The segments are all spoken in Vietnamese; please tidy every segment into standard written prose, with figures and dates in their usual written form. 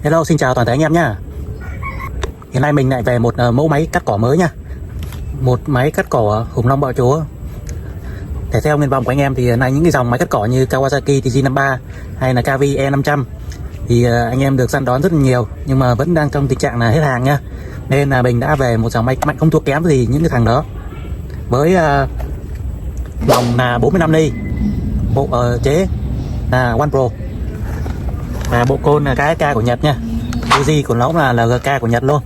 Hello, xin chào toàn thể anh em nhá. Hiện nay mình lại về một mẫu máy cắt cỏ mới nha. Một máy cắt cỏ khủng long bạo chúa. Để theo nguyện vọng của anh em thì nay những cái dòng máy cắt cỏ như Kawasaki TG53 hay là KV E500 thì anh em được săn đón rất là nhiều, nhưng mà vẫn đang trong tình trạng là hết hàng nha. Nên là mình đã về một dòng máy mạnh không thua kém gì những cái thằng đó. Với nòng là 45 ly, bộ chế là Walbro và bộ côn là KSK của Nhật nha. Uzi của nó là LGK của Nhật luôn.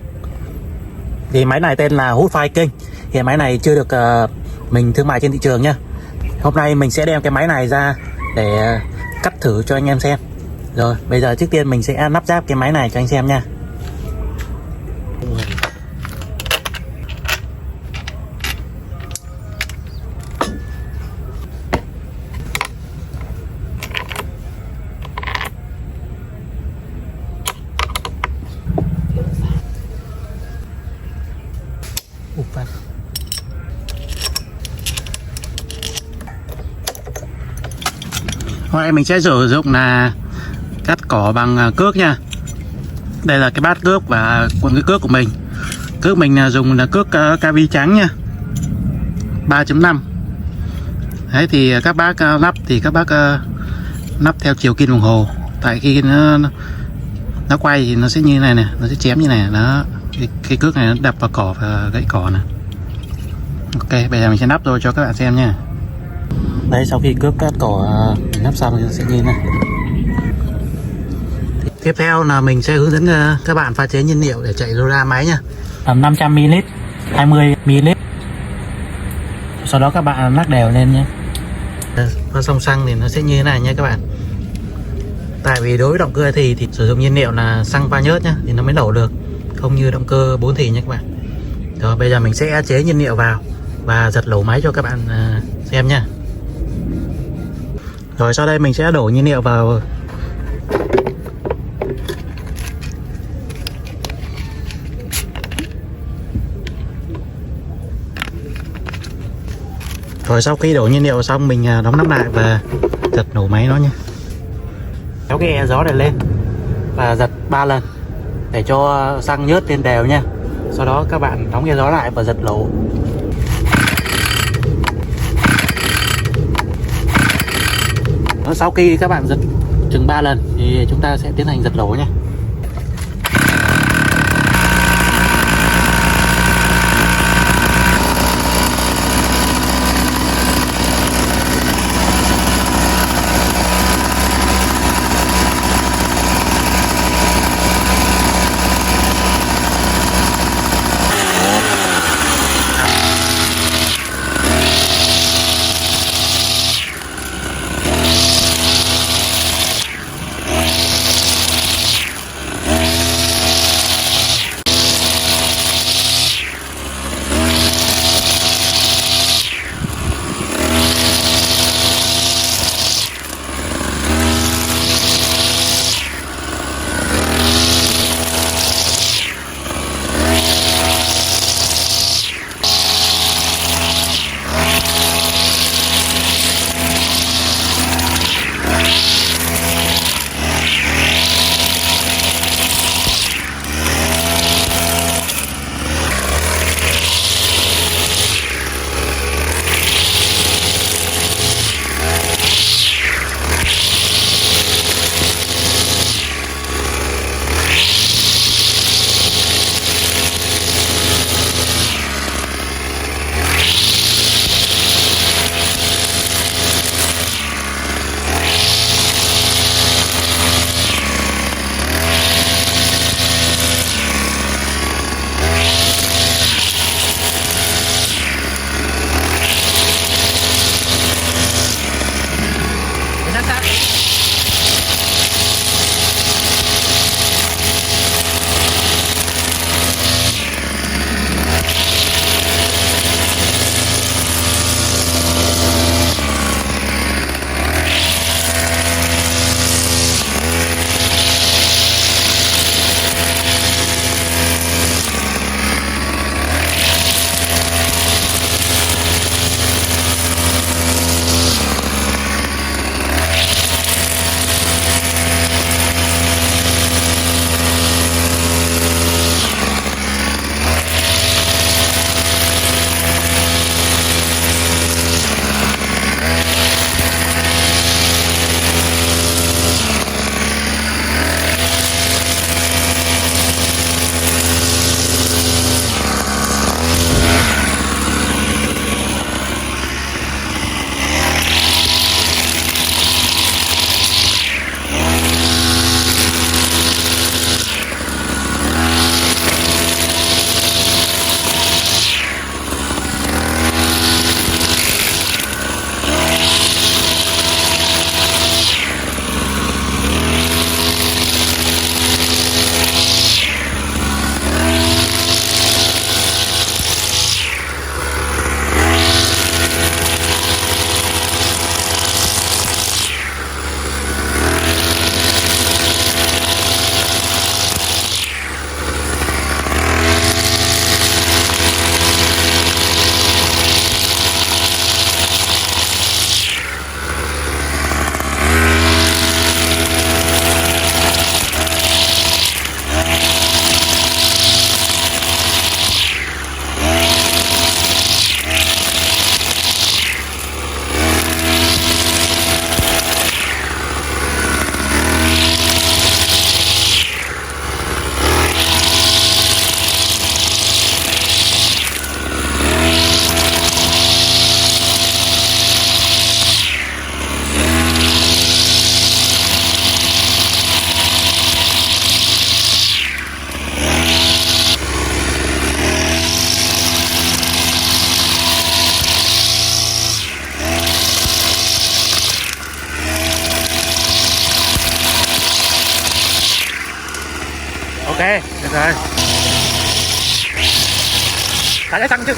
Thì máy này tên là hút file King. Hiện máy này chưa được mình thương mại trên thị trường nha. Hôm nay mình sẽ đem cái máy này ra để cắt thử cho anh em xem. Rồi bây giờ trước tiên mình sẽ lắp ráp cái máy này cho anh xem nha. Hôm nay mình sẽ sử dụng là cắt cỏ bằng cước nha. Đây là cái bát cước và cuộn cái cước của mình. Cước mình dùng là cước KV trắng nha, 3.5. Đấy thì các bác lắp thì các bác lắp theo chiều kim đồng hồ. Tại khi nó quay thì nó sẽ như thế này nè, nó sẽ chém như này đó. Cái cước này nó đập vào cỏ và gãy cỏ nè. Ok, bây giờ mình sẽ lắp rồi cho các bạn xem nha. Đây, sau khi cước cắt cỏ mình lắp xong thì nó sẽ như thế này. Tiếp theo là mình sẽ hướng dẫn các bạn pha chế nhiên liệu để chạy ra máy nha. Tầm 500ml, 20ml. Sau đó các bạn lắc đều lên nhé. Pha xong xăng thì nó sẽ như thế này nha các bạn. Tại vì đối với động cơ thì sử dụng nhiên liệu là xăng pha nhớt nhá, thì nó mới nổ được, không như động cơ 4 thì nha các bạn. Rồi bây giờ mình sẽ chế nhiên liệu vào và giật lỗ máy cho các bạn xem nha. Rồi sau đây mình sẽ đổ nhiên liệu vào. Rồi sau khi đổ nhiên liệu xong mình đóng nắp lại và giật nổ máy nó nha. Kéo cái e gió này lên và giật 3 lần để cho xăng nhớt lên đều nha. Sau đó các bạn đóng e gió lại và giật lỗ. Sau khi các bạn giật chừng 3 lần thì chúng ta sẽ tiến hành giật lỗ nha. Được rồi. Phải xăng chứ.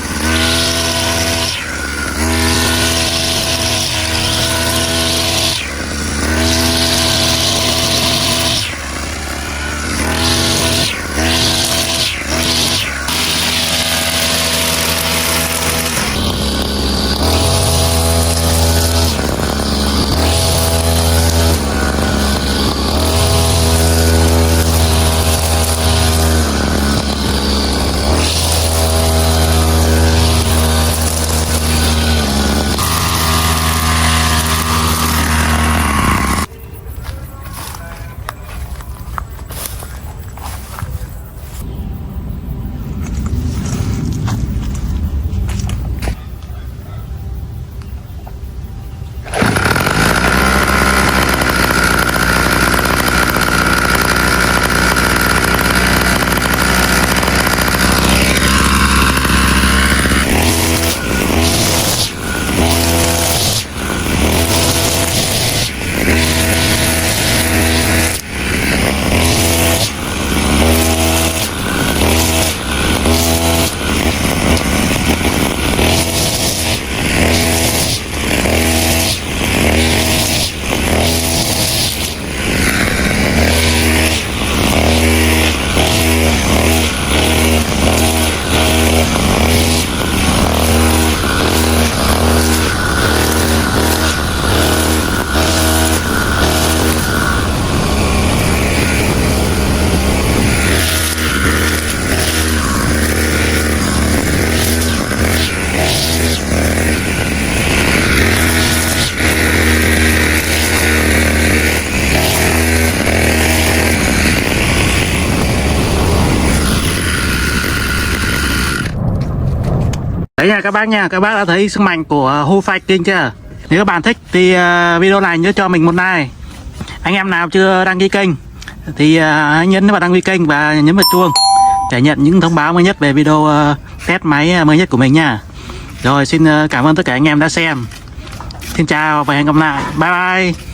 Đấy nha, các bác đã thấy sức mạnh của hô phanh kinh chưa? Nếu các bạn thích thì video này nhớ cho mình một like. Anh em nào chưa đăng ký kênh thì hãy nhấn vào đăng ký kênh và nhấn vào chuông để nhận những thông báo mới nhất về video test máy mới nhất của mình nha. Rồi xin cảm ơn tất cả anh em đã xem. Xin chào và hẹn gặp lại. Bye bye.